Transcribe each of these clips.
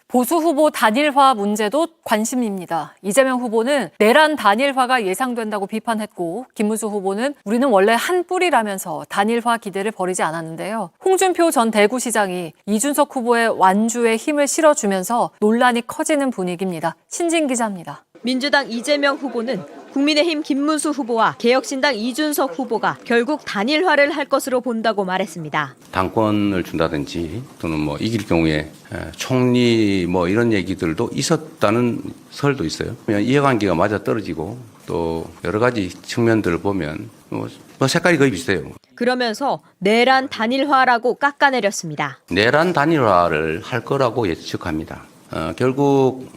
보수 후보 단일화 문제도 관심입니다. 이재명 후보는 내란 단일화가 예상된다고 비판했고 김문수 후보는 우리는 원래 한 뿌리라면서 단일화 기대를 버리지 않았는데요. 홍준표 전 대구시장이 이준석 후보의 완주에 힘을 실어주면서 논란이 커지는 분위기입니다. 신진 기자입니다. 민주당 이재명 후보는 국민의힘 김문수 후보와 개혁신당 이준석 후보가 결국 단일화를 할 것으로 본다고 말했습니다. 당권을 준다든지 또는 이길 경우에 총리 이런 얘기들도 있었다는 설도 있어요. 이해관계가 맞아 떨어지고 또 여러 가지 측면들을 보면 색깔이 거의 비슷해요. 그러면서 내란 단일화라고 깎아내렸습니다. 내란 단일화를 할 거라고 예측합니다. 결국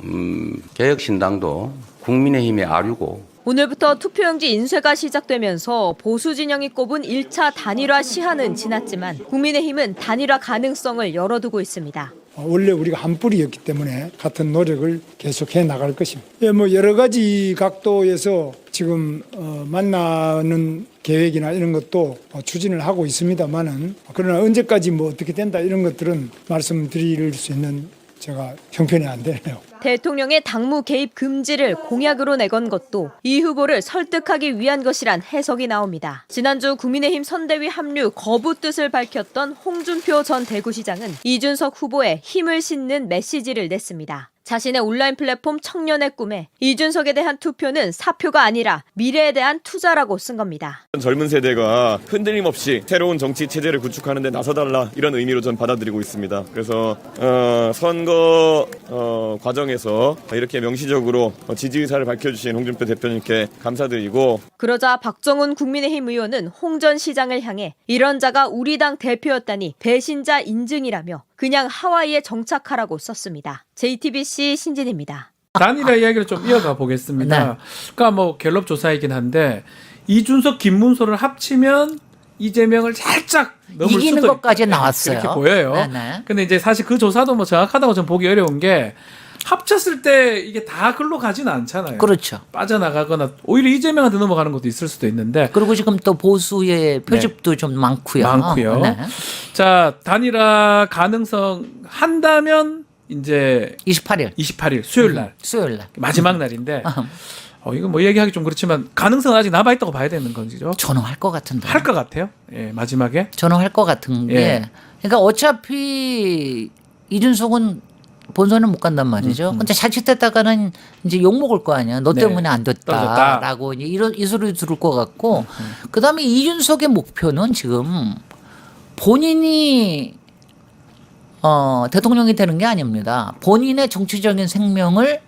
개혁신당도 국민의힘의 아류고 오늘부터 투표용지 인쇄가 시작되면서 보수 진영이 꼽은 1차 단일화 시한은 지났지만 국민의힘은 단일화 가능성을 열어두고 있습니다. 원래 우리가 한 뿌리였기 때문에 같은 노력을 계속해 나갈 것입니다. 여러 가지 각도에서 지금 만나는 계획이나 이런 것도 추진을 하고 있습니다만은 그러나 언제까지 어떻게 된다 이런 것들은 말씀드릴 수 있는 제가 형편이 안 되네요. 대통령의 당무 개입 금지를 공약으로 내건 것도 이 후보를 설득하기 위한 것이란 해석이 나옵니다. 지난주 국민의힘 선대위 합류 거부 뜻을 밝혔던 홍준표 전 대구시장은 이준석 후보에 힘을 싣는 메시지를 냈습니다. 자신의 온라인 플랫폼 청년의 꿈에 이준석에 대한 투표는 사표가 아니라 미래에 대한 투자라고 쓴 겁니다. 젊은 세대가 흔들림 없이 새로운 정치 체제를 구축하는 데 나서달라 이런 의미로 전 받아들이고 있습니다. 그래서 선거 과정에서 이렇게 명시적으로 지지 의사를 밝혀주신 홍준표 대표님께 감사드리고 그러자 박정훈 국민의힘 의원은 홍 전 시장을 향해 이런 자가 우리 당 대표였다니 배신자 인증이라며 그냥 하와이에 정착하라고 썼습니다. JTBC 신진입니다. 단일화 이야기를 좀 이어가 보겠습니다. 네. 그러니까 갤럽 조사이긴 한데 이준석, 김문수를 합치면 이재명을 살짝 넘을 이기는 수도 것까지 나왔어요. 그렇게 보여요. 네네. 근데 이제 사실 그 조사도 정확하다고 좀 보기 어려운 게 합쳤을 때 이게 다 글로 가지는 않잖아요. 그렇죠. 빠져나가거나 오히려 이재명한테 넘어가는 것도 있을 수도 있는데. 그리고 지금 또 보수의 표집도 좀 많고요. 많고요. 네. 자, 단일화 가능성 한다면 이제 28일 수요일 날. 수요일 날. 마지막 날인데 이거 얘기하기 좀 그렇지만 가능성은 아직 남아있다고 봐야 되는 건지죠? 저는 할 것 같은데. 할 것 같아요. 예, 마지막에. 저는 할 것 같은 게 예. 그러니까 어차피 이준석은 본선은 못 간단 말이죠. 근데 자칫했다가는 이제 욕 먹을 거 아니야. 너 네. 때문에 안 떨어졌다. 됐다라고 이 소리 들을 것 같고 그다음에 이준석의 목표는 지금 본인이 대통령이 되는 게 아닙니다. 본인의 정치적인 생명을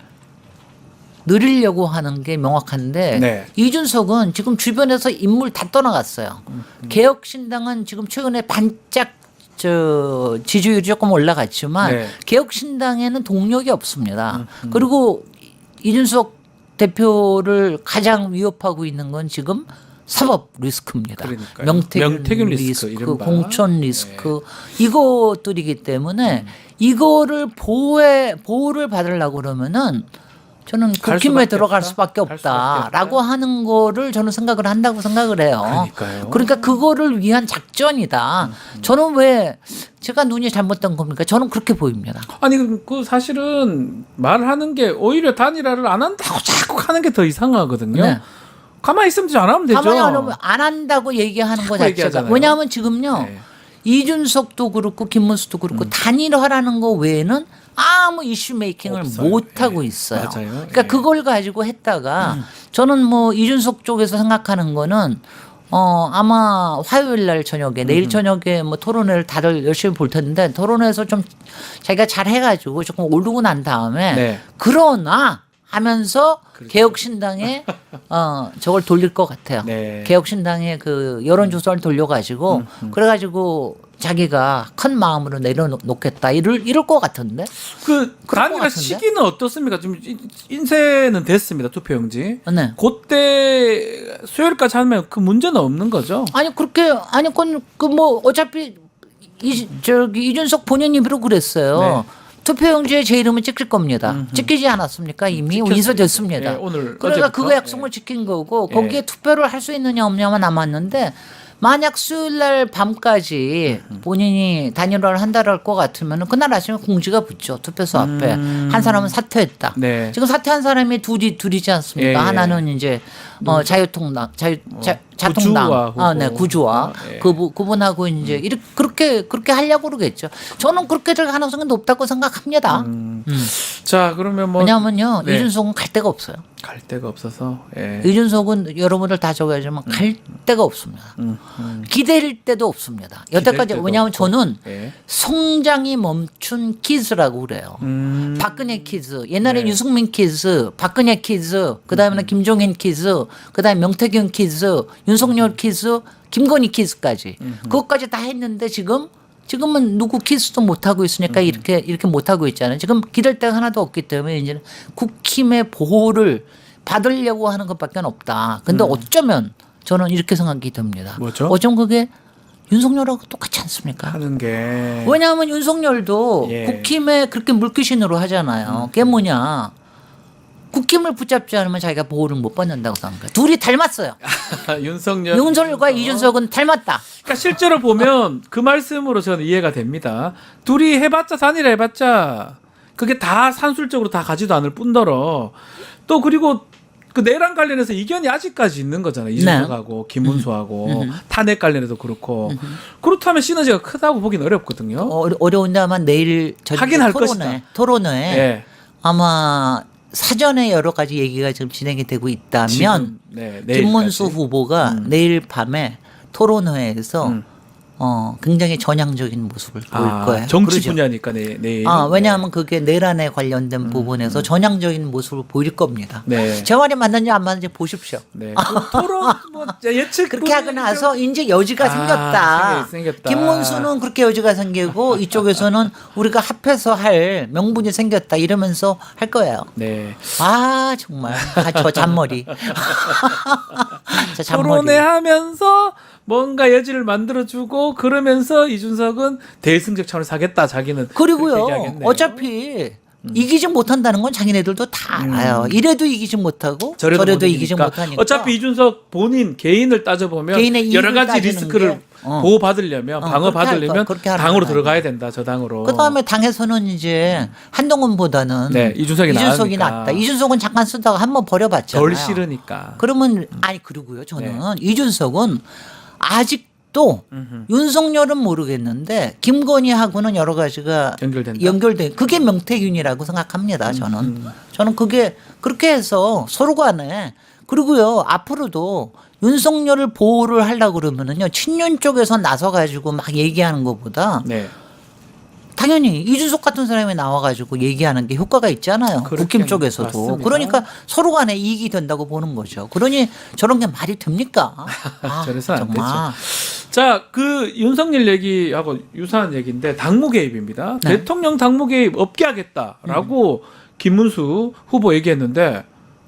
누리려고 하는 게 명확한데 네. 이준석은 지금 주변에서 인물 다 떠나갔어요. 개혁신당은 지금 최근에 반짝 지지율이 조금 올라갔지만 네. 개혁신당에는 동력이 없습니다. 그리고 이준석 대표를 가장 위협하고 있는 건 지금 사법 리스크입니다. 그러니까요. 명태균 리스크, 리스크, 이른바. 공천 리스크 이것들이기 때문에 이거를 보호를 받으려고 그러면은 저는 갈 국힘에 수밖에 들어갈 없다? 수밖에 갈 수밖에 없다라고 없다? 하는 거를 저는 생각을 한다고 생각을 해요. 그러니까요. 그러니까 그거를 위한 작전이다. 저는 왜 제가 눈이 잘못된 겁니까? 저는 그렇게 보입니다. 아니 그 사실은 말하는 게 오히려 단일화를 안 한다고 자꾸 하는 게 더 이상하거든요. 네. 가만히 있으면 안 하면 되죠. 가만히 안 한다고 얘기하는 거 자체가. 얘기하잖아요. 왜냐하면 지금요. 네. 이준석도 그렇고 김문수도 그렇고 단일화라는 거 외에는 아무 이슈 메이킹을 없어요. 못 하고 예. 있어요. 맞아요. 그러니까 예. 그걸 가지고 했다가 저는 이준석 쪽에서 생각하는 거는 아마 화요일 날 저녁에 내일 저녁에 토론회를 다들 열심히 볼 텐데 토론회에서 좀 자기가 잘 해가지고 조금 오르고 난 다음에 네. 그러나 하면서 개혁신당에 저걸 돌릴 것 같아요. 네. 개혁신당의 그 여론조사를 돌려가지고 그래가지고 자기가 큰 마음으로 내려놓겠다 이럴 것 같은데. 그 그럴 것 단일화 같은데? 시기는 어떻습니까? 지금 인쇄는 됐습니다. 투표용지. 네. 그때 수요일까지 하면 그 문제는 없는 거죠. 아니 그렇게 어차피 이준석 본인 입으로 그랬어요. 네. 투표용지에 제 이름은 찍힐 겁니다. 찍히지 않았습니까? 이미 찍혔습니다. 인쇄됐습니다. 예, 오늘 그러니까 어제부터. 그거 약속을 지킨 거고 예. 거기에 투표를 할 수 있느냐 없냐만 남았는데 만약 수요일 날 밤까지 본인이 단일화를 한다고 할 것 같으면 그날 아침에 공지가 붙죠. 투표소 앞에. 한 사람은 사퇴했다. 네. 지금 사퇴한 사람이 둘이지 않습니까? 예, 예. 하나는 이제 자유통당, 자통당, 구주와 후보. 네, 구주와 예. 그분하고 이제 이렇게 그렇게 하려고 그러겠죠. 저는 그렇게 될 가능성이 높다고 생각합니다. 자, 그러면 뭐 왜냐하면요, 네. 이준석은 갈 데가 없어요. 갈 데가 없어서. 예. 이준석은 여러분들 다 적어야지만 갈 데가 없습니다. 기댈 데도 없습니다. 여태까지 데도 왜냐하면 없고. 저는 예. 성장이 멈춘 키즈라고 그래요. 박근혜 키즈, 옛날에 네. 유승민 키즈, 박근혜 키즈, 그 다음에는 김종인 키즈, 그 다음에 명태균 키즈, 윤석열 키즈, 김건희 키즈까지 그것까지 다 했는데 지금은 누구 키스도 못 하고 있으니까 이렇게 못 하고 있잖아요. 지금 기댈 데가 하나도 없기 때문에 이제는 국힘의 보호를 받으려고 하는 것밖에 없다. 근데 어쩌면 저는 이렇게 생각이 듭니다. 뭐죠? 어쩜 그게 윤석열하고 똑같지 않습니까? 하는 게 왜냐하면 윤석열도 예. 국힘에 그렇게 물귀신으로 하잖아요. 그게 뭐냐. 국힘을 붙잡지 않으면 자기가 보호를 못 받는다고 생각해요. 둘이 닮았어요. 윤석열 윤석열과 이준석은 닮았다. 그러니까 실제로 보면 그 말씀으로 저는 이해가 됩니다. 둘이 해봤자 단일화 해봤자 그게 다 산술적으로 다 가지도 않을 뿐더러 또 그리고 그 내란 관련해서 이견이 아직까지 있는 거잖아요. 이준석하고 김문수하고 탄핵 관련해도 그렇고 그렇다면 시너지가 크다고 보긴 어렵거든요. 어려운데 아마 내일 하긴 할 것이다. 토론회에 예. 아마 사전에 여러 가지 얘기가 지금 진행이 되고 있다면 지금, 네, 내일까지. 김문수 후보가 내일 밤에 토론회에서 굉장히 전향적인 모습을 보일 거예요. 정치 그러죠? 분야니까 내일. 왜냐하면 그게 내란에 관련된 부분에서 전향적인 모습을 보일 겁니다. 네. 제 말이 맞는지 안 맞는지 보십시오. 네. 그 토론 뭐 예측 그렇게 하고 나서 이제 여지가 생겼다. 생겼다. 김문수는 그렇게 여지가 생기고 이쪽에서는 우리가 합해서 할 명분이 생겼다 이러면서 할 거예요. 네. 아 정말 저 잔머리. 저 잔머리. 토론회 하면서 뭔가 여지를 만들어주고 그러면서 이준석은 대승적 차원을 사겠다 자기는. 그렇게 그리고요. 얘기하겠네요. 어차피 이기지 못한다는 건 자기네들도 다 알아요. 이래도 이기지 못하고 저래도 이기지 못하니까. 못하니까. 어차피 이준석 본인 개인을 따져보면 개인의 여러 이익을 가지 따지는 리스크를 게, 보호받으려면 방어받으려면 그렇게 하는 당으로 거야. 들어가야 된다. 저 당으로. 그다음에 당에서는 이제 한동훈보다는 네, 이준석이 나으니까. 낫다. 이준석은 잠깐 쓰다가 한번 버려봤잖아요. 덜 싫으니까. 그러면 아니 그리고요. 저는 이준석은 아직도 윤석열은 모르겠는데 김건희하고는 여러 가지가 연결된. 그게 명태균이라고 생각합니다. 저는 그게 그렇게 해서 서로 간에 그리고요 앞으로도 윤석열을 보호를 하려고 그러면은요 친윤 쪽에서 나서 가지고 막 얘기하는 것보다 네. 당연히 이준석 같은 사람이 나와가지고 얘기하는 게 효과가 있잖아요. 국힘 쪽에서도. 맞습니다. 그러니까 서로 간에 이익이 된다고 보는 거죠. 그러니 저런 게 말이 됩니까? 저래서 안 정말. 되죠. 자, 그 윤석열 얘기하고 유사한 얘기인데 당무 개입입니다. 네. 대통령 당무 개입 없게 하겠다라고 김문수 후보 얘기했는데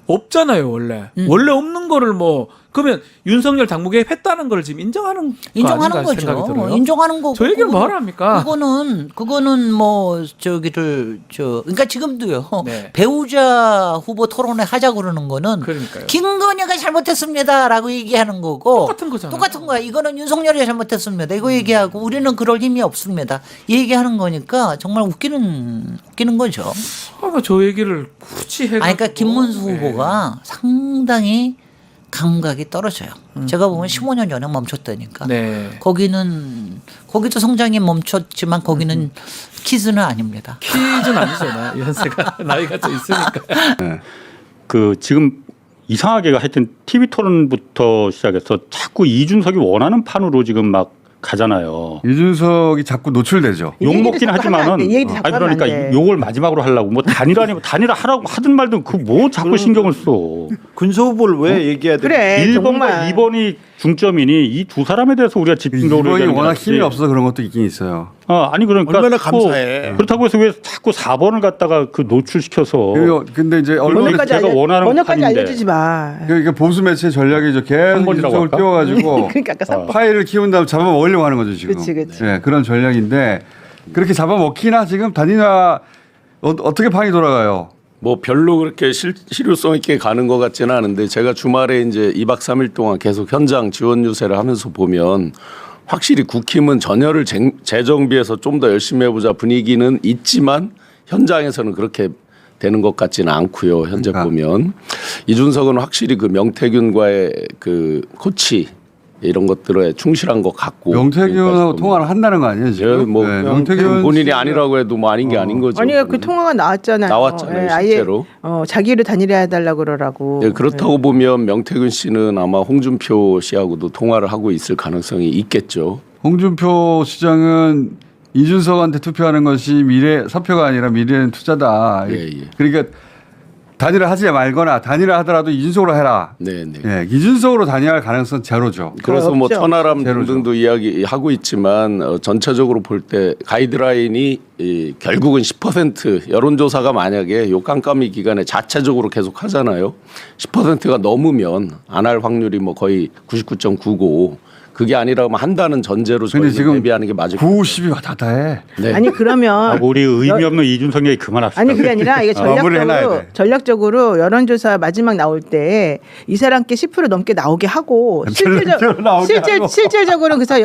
없잖아요, 원래. 원래 없는 거를 뭐 그러면 윤석열 당무 개입했다는 걸 지금 인정하는 인정하는 거 아닌가 생각이 거죠. 들어요. 인정하는 거고. 저 얘기를 뭐하러 합니까? 그거는 뭐 그러니까 지금도요. 네. 배우자 후보 토론회 하자 그러는 거는 그러니까요. 김건희가 잘못했습니다라고 얘기하는 거고 똑같은 거잖아요. 똑같은 거야. 이거는 윤석열이 잘못했습니다. 이거 얘기하고 우리는 그럴 힘이 없습니다. 얘기하는 거니까 정말 웃기는 거죠. 저 얘기를 굳이 해가지고. 그러니까 김문수 후보가 상당히 감각이 떨어져요. 제가 보면 15년 전에 멈췄다니까. 네. 거기도 성장이 멈췄지만 거기는 키즈는 아닙니다. 퀴즈는 아니죠, 연세가 나이가 좀 있으니까. 그 지금 이상하게 하여튼 TV 토론부터 시작해서 자꾸 이준석이 원하는 판으로 지금 막 가잖아요. 이준석이 자꾸 노출되죠. 욕 먹긴 하지만은 아니 그러니까 욕을 마지막으로 하려고 뭐 단일화 하라고 하든 말든 그 뭐 자꾸 신경을 써. 군소 후보를 왜 얘기해야 돼? 그래 1번과 정말. 2번이 중점이니 이 두 사람에 대해서 우리가 집중적으로 2번이 얘기하는 게 워낙 낫지. 힘이 없어서 그런 것도 있긴 있어요. 아니 그러니까 얼마나 또 감사해. 그렇다고 해서 왜 자꾸 4번을 갖다가 그 노출시켜서 그리고 근데 이제 제가 원하는 번역까지 판인데. 알려주지 마. 그러니까 보수 매체 전략이죠. 계속 한번이라고 이준석을 할까? 띄워가지고 그러니까 아까 3번. 파일을 키운 다음 잡아먹으려고 하는 거죠 지금. 그치. 네, 그런 전략인데 그렇게 잡아먹히나 지금 단일화 어떻게 판이 돌아가요? 뭐 별로 그렇게 실효성 있게 가는 것 같지는 않은데 제가 주말에 이제 2박 3일 동안 계속 현장 지원 유세를 하면서 보면 확실히 국힘은 전열을 재정비해서 좀 더 열심히 해보자 분위기는 있지만 현장에서는 그렇게 되는 것 같지는 않고요. 현재 보면 이준석은 확실히 그 명태균과의 그 코치 이런 것들에 충실한 것 같고 명태균하고 통화를 한다는 거 아니에요 지금? 뭐 네, 명태균 본인이 아니라고 해도 뭐 아닌 게 아닌 거죠. 아니 그 통화가 나왔잖아요. 나왔잖아요, 아예 실제로. 자기를 단일화해달라고 그러라고. 네, 그렇다고 보면 명태균 씨는 아마 홍준표 씨하고도 통화를 하고 있을 가능성이 있겠죠. 홍준표 시장은 이준석한테 투표하는 것이 사표가 아니라 미래는 투자다. 예. 그러니까 단일화 하지 말거나 단일화 하더라도 이준석으로 해라. 네네. 예, 이준석으로 단일화할 가능성 제로죠. 그래서 뭐 없죠. 천하람 제로죠. 등등도 이야기하고 있지만 전체적으로 볼 때 가이드라인이 결국은 10% 여론조사가 만약에 요 깜깜이 기간에 자체적으로 계속 하잖아요. 10%가 넘으면 안 할 확률이 뭐 거의 99.99. 그게 아니라면 한다는 전제로 근데 저희는 지금 대비하는 게 맞을 것 9, 같아요. 10이 왔다 갔다 해. 네. 아니 그러면 우리 의미 없는 이준석 얘기 그만합시다. 아니 그게 아니라 이게 마무리 해놔야 돼. 전략적으로 여론조사 마지막 나올 때 이 사람께 10% 넘게 나오게 하고 전략적으로 나오게 하고. 실질적으로 그래서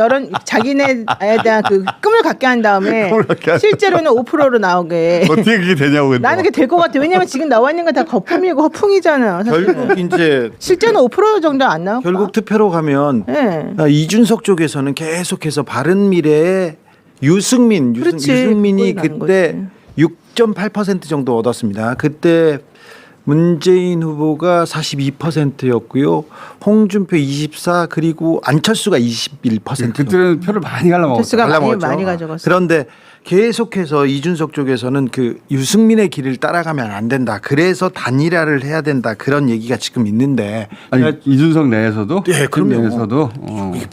자기네에 대한 그 꿈을 갖게 한 다음에 꿈을 갖게 하고. 실제로는 5%로 나오게. 어떻게 그게 되냐고. 근데. 나는 그게 될 것 같아. 왜냐면 지금 나와 있는 건 다 거품이고 허풍이잖아. 사실은. 결국 이제 실제는 5% 정도 안 나올까? 결국 투표로 가면 네. 이준석 쪽에서는 계속해서 바른미래의 유승민이 그거에 나는 그때 6.8% 정도 얻었습니다. 그때 문재인 후보가 42%였고요. 홍준표 24 그리고 안철수가 21%. 그때는 표를 많이 갈라먹었어요. 수가 갈라먹었죠. 많이 가져갔어. 그런데 계속해서 이준석 쪽에서는 그 유승민의 길을 따라가면 안 된다. 그래서 단일화를 해야 된다. 그런 얘기가 지금 있는데 아니 이준석 내에서도? 네, 그럼요. 내에서도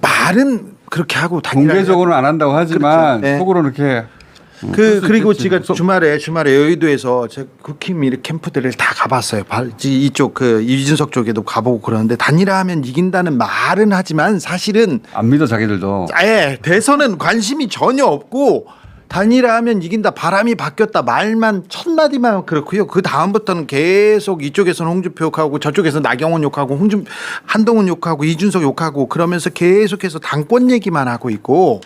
말은 그렇게 하고 단일화 공개적으로는 안 한다고 하지만 그렇죠. 네. 속으로 이렇게 그리고 있겠지. 제가 주말에 여의도에서 제 국힘 캠프들을 다 가봤어요. 이쪽 그 이준석 쪽에도 가보고 그러는데 단일화하면 이긴다는 말은 하지만 사실은 안 믿어 자기들도. 아예 대선은 관심이 전혀 없고 단일화하면 이긴다. 바람이 바뀌었다. 말만 첫 마디만 그렇고요. 그 다음부터는 계속 이쪽에서는 홍준표 욕하고 저쪽에서 나경원 욕하고 한동훈 욕하고 이준석 욕하고 그러면서 계속해서 당권 얘기만 하고 있고.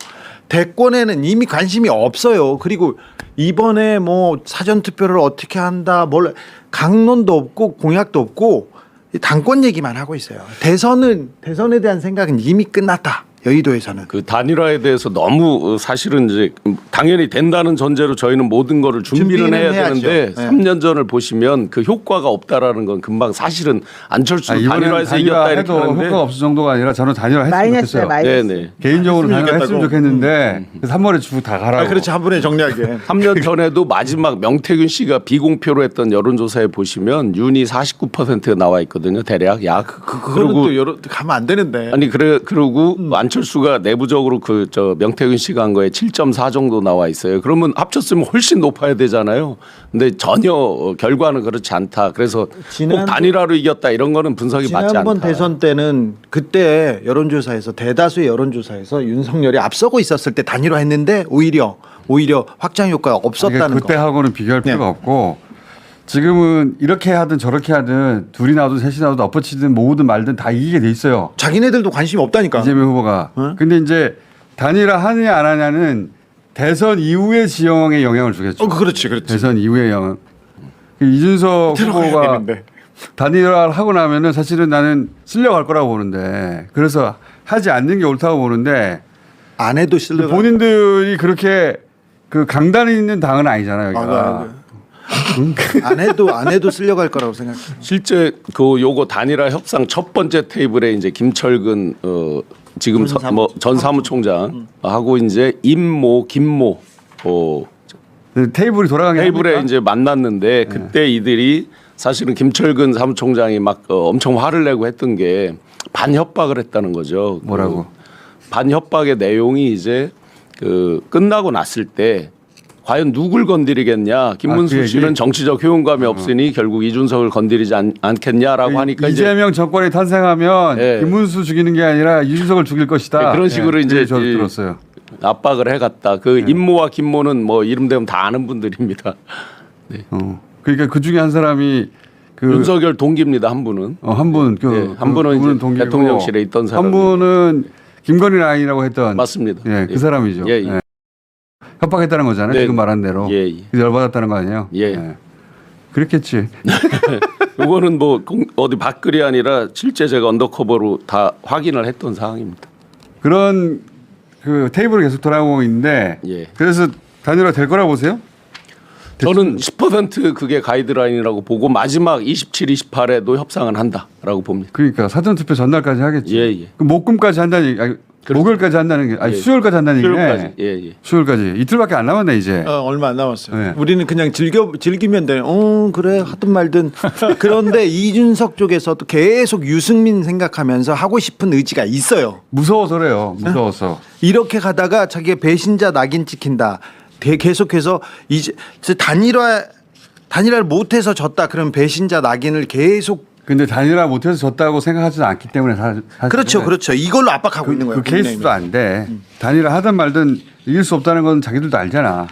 대권에는 이미 관심이 없어요. 그리고 이번에 뭐 사전 투표를 어떻게 한다, 강론도 없고 공약도 없고 당권 얘기만 하고 있어요. 대선에 대한 생각은 이미 끝났다. 여의도에서는. 그 단일화에 대해서 너무 사실은 이제 당연히 된다는 전제로 저희는 모든 거를 준비는 해야 해야죠. 되는데 네. 3년 전을 보시면 그 효과가 없다라는 건 금방 사실은 안철수 단일화에서 이겼다 이렇게 해도 하는데 효과가 없을 정도가 아니라 저는 단일화 했으면 마이너스야 좋겠어요. 마이너스. 네네. 개인적으로 했으면 단일화 했으면 좋겠다고. 좋겠는데 3월에 주고 다 가라고. 그렇지 한 번에 정리하게. 3년 전에도 마지막 명태균 씨가 비공표로 했던 여론조사에 보시면 윤이 49%가 나와 있거든요. 대략 약. 그거는 또 여러 가면 안 되는데. 아니 그리고 안철수가 내부적으로 그 명태균 씨가 한 거에 7.4 정도 나와 있어요. 그러면 합쳤으면 훨씬 높아야 되잖아요. 근데 전혀 결과는 그렇지 않다. 그래서 꼭 단일화로 이겼다 이런 거는 분석이 맞지 않다. 지난번 대선 때는 그때 여론조사에서 대다수의 여론조사에서 윤석열이 앞서고 있었을 때 단일화했는데 오히려 확장 효과가 없었다는 그때 거. 하고는 비교할 필요가 네. 없고 지금은 이렇게 하든 저렇게 하든 둘이 나오든 셋이 나오든 엎어치든 모으든 말든 다 이기게 돼 있어요. 자기네들도 관심이 없다니까. 이재명 후보가. 응? 근데 이제 단일화 하느냐 안 하냐는 대선 이후의 지형에 영향을 주겠죠. 그렇지. 대선 이후의 영향. 이준석 후보가 되는데. 단일화를 하고 나면은 사실은 나는 쓸려갈 거라고 보는데 그래서 하지 않는 게 옳다고 보는데 안 해도 실려. 본인들이 그렇게 그 강단이 있는 당은 아니잖아요. 여기가. 안 해도 쓸려갈 거라고 생각해. 실제 요거 단일화 협상 첫 번째 테이블에 이제 김철근 지금 전 사무총장 하고 이제 김모 테이블이 돌아가게 테이블에 합니까? 이제 만났는데 그때 이들이 사실은 김철근 사무총장이 막 엄청 화를 내고 했던 게 반협박을 했다는 거죠. 뭐라고? 반협박의 내용이 이제 끝나고 났을 때 과연 누굴 건드리겠냐. 김문수 그 씨는 얘기? 정치적 효용감이 없으니 결국 이준석을 건드리지 않겠냐라고 하니까 이재명 정권이 탄생하면 네. 김문수 죽이는 게 아니라 이준석을 죽일 것이다. 네, 그런 식으로 이제 저도 들었어요. 압박을 해갔다. 임모와 김모는 뭐 이름 되면 다 아는 분들입니다. 네. 그러니까 그 중에 한 사람이 그 윤석열 동기입니다. 한 분은. 한 분, 한 분은 이제 동기고, 대통령실에 있던 사람. 한 분은 김건희 라인이라고 했던 맞습니다. 예, 그 예. 사람이죠. 예, 예. 협박했다는 거잖아요. 네. 지금 말한 대로. 예, 예. 열받았다는 거 아니에요? 예. 그렇겠지. 이거는 뭐 어디 밖글이 아니라 실제 제가 언더커버로 다 확인을 했던 사항입니다. 그런 그 테이블이 계속 돌아오고 있는데 예. 그래서 단일화 될 거라고 보세요? 저는 10% 그게 가이드라인이라고 보고 마지막 27, 28에도 협상은 한다라고 봅니다. 그러니까 사전투표 전날까지 하겠지. 예, 예. 그 목금까지 한다는 얘기, 아니, 그렇죠. 목요일까지 한다는 게, 아니 예. 수요일까지 한다는 수요일까지. 얘기네. 예, 예. 수요일까지 이틀밖에 안 남았네 이제. 얼마 안 남았어요. 네. 우리는 그냥 즐기면 돼. 그래 하든 말든. 그런데 이준석 쪽에서도 계속 유승민 생각하면서 하고 싶은 의지가 있어요. 무서워서 그래요. 무서워서. 이렇게 가다가 자기가 배신자 낙인 찍힌다. 계속해서 이제 단일화를 못해서 졌다. 그럼 배신자 낙인을 계속. 근데 단일화 못해서 졌다고 생각하지도 않기 때문에 사실 그렇죠. 이걸로 압박하고 있는 거예요. 그 케이스도 안 돼. 단일화 하든 말든 이길 수 없다는 건 자기들도 알잖아.